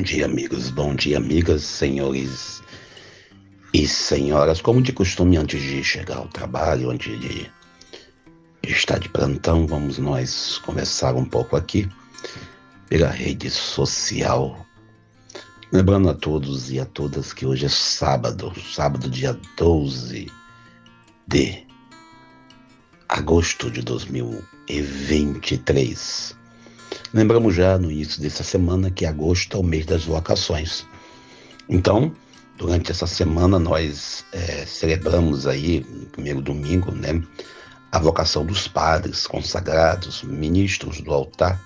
Bom dia, amigos. Bom dia, amigas, senhores e senhoras. Como de costume, antes de chegar ao trabalho, antes de estar de plantão, vamos nós conversar um pouco aqui pela rede social. Lembrando a todos e a todas que hoje é sábado, dia 12 de agosto de 2023. Lembramos já no início dessa semana que agosto é o mês das vocações. Então, durante essa semana nós celebramos aí, no primeiro domingo, a vocação dos padres consagrados, ministros do altar,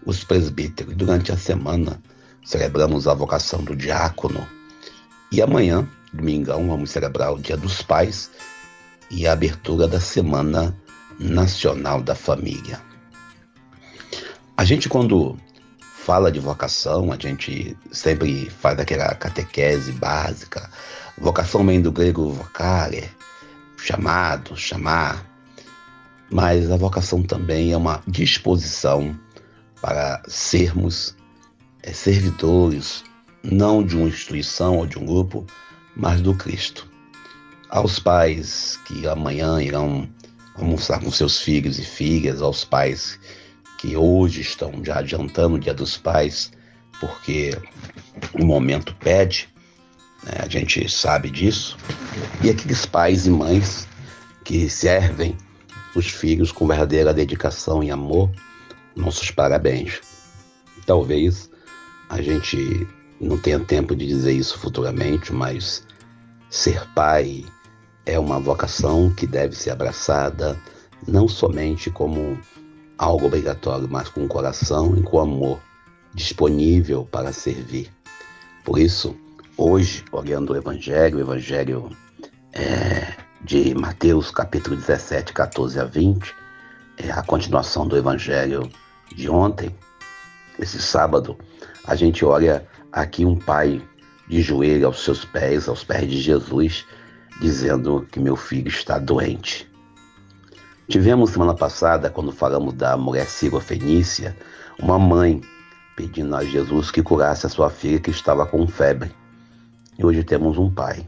os presbíteros. E durante a semana celebramos a vocação do diácono. E amanhã, domingão, vamos celebrar o Dia dos Pais e a abertura da Semana Nacional da Família. A gente, quando fala de vocação, a gente sempre faz aquela catequese básica. Vocação vem do grego vocare, chamado, chamar. Mas a vocação também é uma disposição para sermos servidores, não de uma instituição ou de um grupo, mas do Cristo. Aos pais que amanhã irão almoçar com seus filhos e filhas, aos pais que hoje estão já adiantando o Dia dos Pais, porque o momento pede, a gente sabe disso, e aqueles pais e mães que servem os filhos com verdadeira dedicação e amor, nossos parabéns. Talvez a gente não tenha tempo de dizer isso futuramente, mas ser pai é uma vocação que deve ser abraçada não somente como algo obrigatório, mas com o coração e com o amor disponível para servir. Por isso, hoje, olhando o Evangelho de Mateus, capítulo 17, 14 a 20, a continuação do Evangelho de ontem, esse sábado, a gente olha aqui um pai de joelho aos pés de Jesus, dizendo que meu filho está doente. Tivemos semana passada, quando falamos da mulher sírio-fenícia, uma mãe pedindo a Jesus que curasse a sua filha que estava com febre. E hoje temos um pai.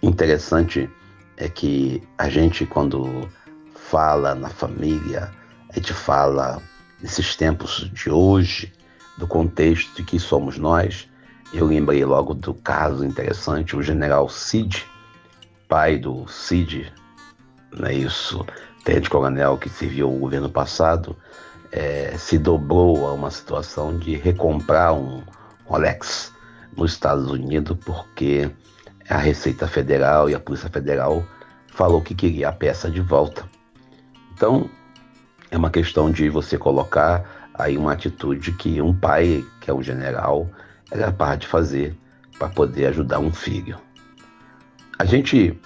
Interessante é que a gente, quando fala na família, a gente fala nesses tempos de hoje, do contexto de que somos nós. Eu lembrei logo do caso interessante, o general Cid, pai do Cid, não é isso, tenente-coronel que serviu o governo passado, se dobrou a uma situação de recomprar um Rolex nos Estados Unidos, porque a Receita Federal e a Polícia Federal falou que queria a peça de volta. Então, é uma questão de você colocar aí uma atitude que um pai, que é um general, é capaz de fazer para poder ajudar um filho. A gente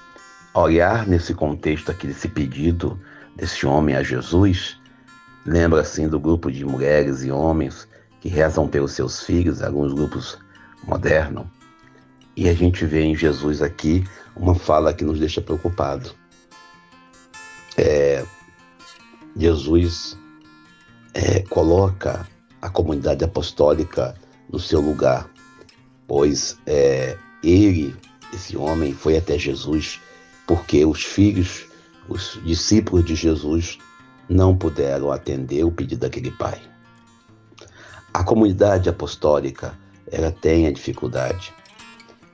olhar nesse contexto aqui, desse pedido desse homem a Jesus, lembra assim do grupo de mulheres e homens que rezam pelos seus filhos, alguns grupos modernos, e a gente vê em Jesus aqui uma fala que nos deixa preocupados. Jesus coloca a comunidade apostólica no seu lugar, pois esse homem foi até Jesus porque os discípulos de Jesus não puderam atender o pedido daquele pai. A comunidade apostólica, ela tem a dificuldade.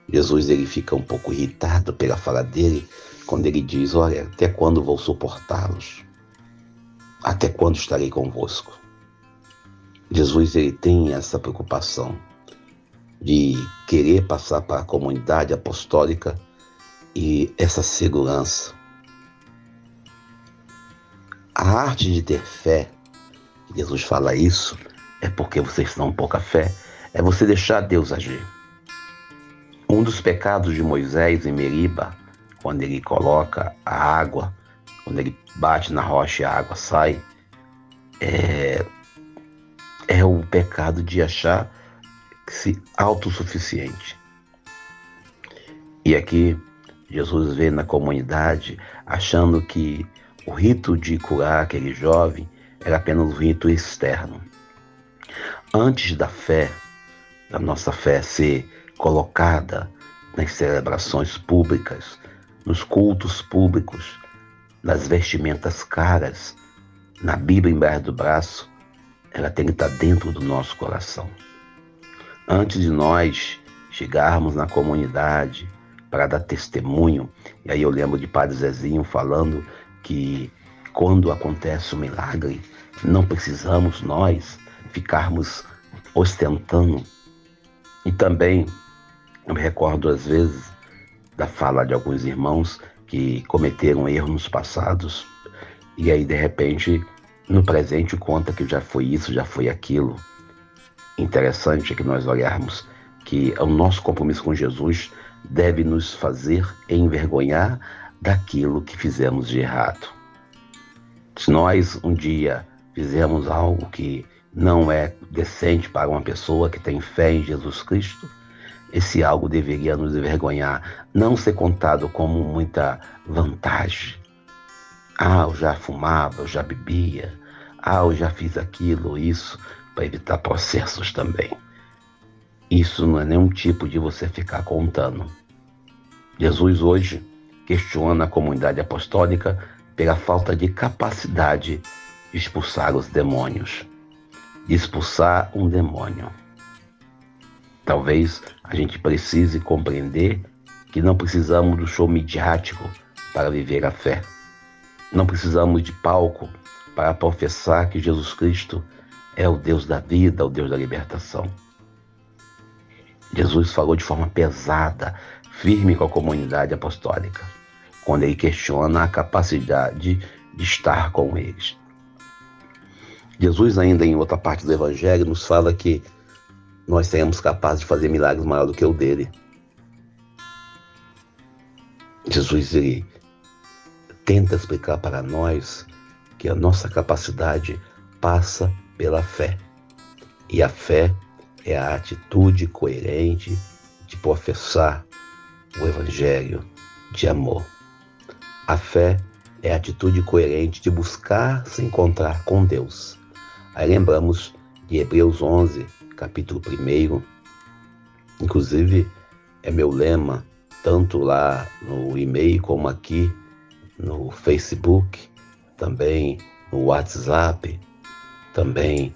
Jesus, ele fica um pouco irritado pela fala dele, quando ele diz, olha, até quando vou suportá-los? Até quando estarei convosco? Jesus, ele tem essa preocupação de querer passar para a comunidade apostólica e essa segurança. A arte de ter fé, Jesus fala isso, é porque vocês têm pouca fé, é você deixar Deus agir. Um dos pecados de Moisés em Meriba, quando ele coloca a água, quando ele bate na rocha e a água sai, é o pecado de achar-se autossuficiente. E aqui Jesus vê na comunidade achando que o rito de curar aquele jovem era apenas um rito externo. Antes da fé, a nossa fé ser colocada nas celebrações públicas, nos cultos públicos, nas vestimentas caras, na Bíblia embaixo do braço, ela tem que estar dentro do nosso coração. Antes de nós chegarmos na comunidade para dar testemunho, e aí eu lembro de Padre Zezinho falando que quando acontece um milagre, não precisamos nós ficarmos ostentando. E também eu me recordo às vezes da fala de alguns irmãos que cometeram erros nos passados e aí de repente no presente conta que já foi isso, já foi aquilo. Interessante é que nós olharmos que o nosso compromisso com Jesus deve nos fazer envergonhar daquilo que fizemos de errado. Se nós um dia fizermos algo que não é decente para uma pessoa que tem fé em Jesus Cristo, esse algo deveria nos envergonhar, não ser contado como muita vantagem. Eu já fumava, eu já bebia, eu já fiz aquilo, isso, para evitar processos também. Isso não é nenhum tipo de você ficar contando. Jesus hoje questiona a comunidade apostólica pela falta de capacidade de expulsar os demônios, de expulsar um demônio. Talvez a gente precise compreender que não precisamos do show midiático para viver a fé. Não precisamos de palco para professar que Jesus Cristo é o Deus da vida, o Deus da libertação. Jesus falou de forma pesada, firme com a comunidade apostólica, quando ele questiona a capacidade de estar com eles. Jesus ainda em outra parte do Evangelho nos fala que nós seremos capazes de fazer milagres maiores do que o dele. Jesus ele tenta explicar para nós que a nossa capacidade passa pela fé. E a fé é a atitude coerente de professar o Evangelho de amor. A fé é a atitude coerente de buscar se encontrar com Deus. Aí lembramos de Hebreus 11, capítulo 1, inclusive é meu lema, tanto lá no e-mail como aqui no Facebook, também no WhatsApp, também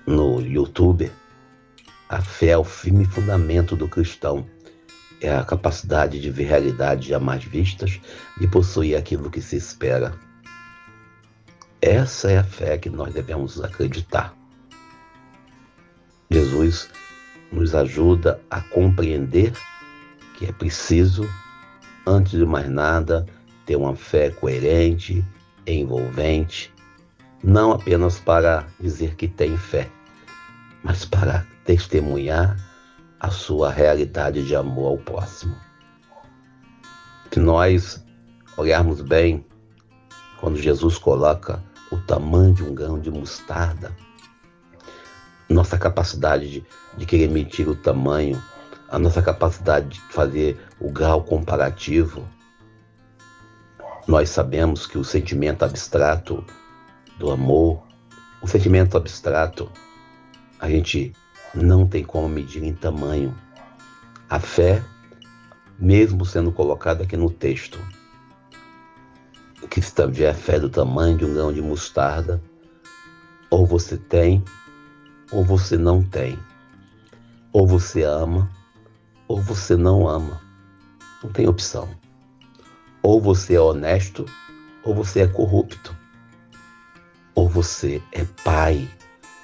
no YouTube. A fé é o firme fundamento do cristão, é a capacidade de ver realidades jamais vistas e possuir aquilo que se espera. Essa é a fé que nós devemos acreditar. Jesus nos ajuda a compreender que é preciso, antes de mais nada, ter uma fé coerente, envolvente, não apenas para dizer que tem fé, mas para testemunhar a sua realidade de amor ao próximo. Se nós olharmos bem, quando Jesus coloca o tamanho de um grão de mostarda, nossa capacidade de querer medir o tamanho, a nossa capacidade de fazer o grau comparativo, nós sabemos que o sentimento abstrato do amor, o sentimento abstrato, a gente não tem como medir em tamanho. A fé, mesmo sendo colocada aqui no texto, que se tiver a fé do tamanho de um grão de mostarda, ou você tem, ou você não tem. Ou você ama, ou você não ama. Não tem opção. Ou você é honesto, ou você é corrupto. Ou você é pai,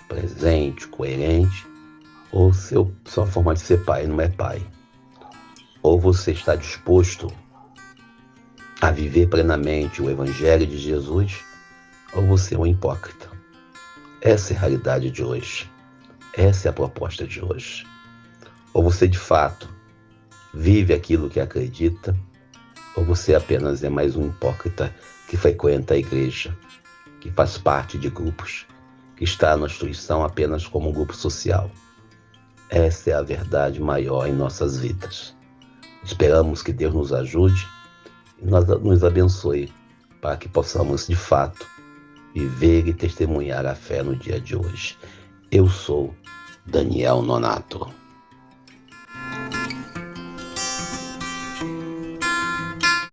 presente, coerente, ou sua forma de ser pai não é pai. Ou você está disposto a viver plenamente o Evangelho de Jesus, ou você é um hipócrita. Essa é a realidade de hoje. Essa é a proposta de hoje. Ou você de fato vive aquilo que acredita, ou você apenas é mais um hipócrita que frequenta a igreja, que faz parte de grupos, que está na instituição apenas como um grupo social. Essa é a verdade maior em nossas vidas. Esperamos que Deus nos ajude e nos abençoe para que possamos, de fato, viver e testemunhar a fé no dia de hoje. Eu sou Daniel Nonato.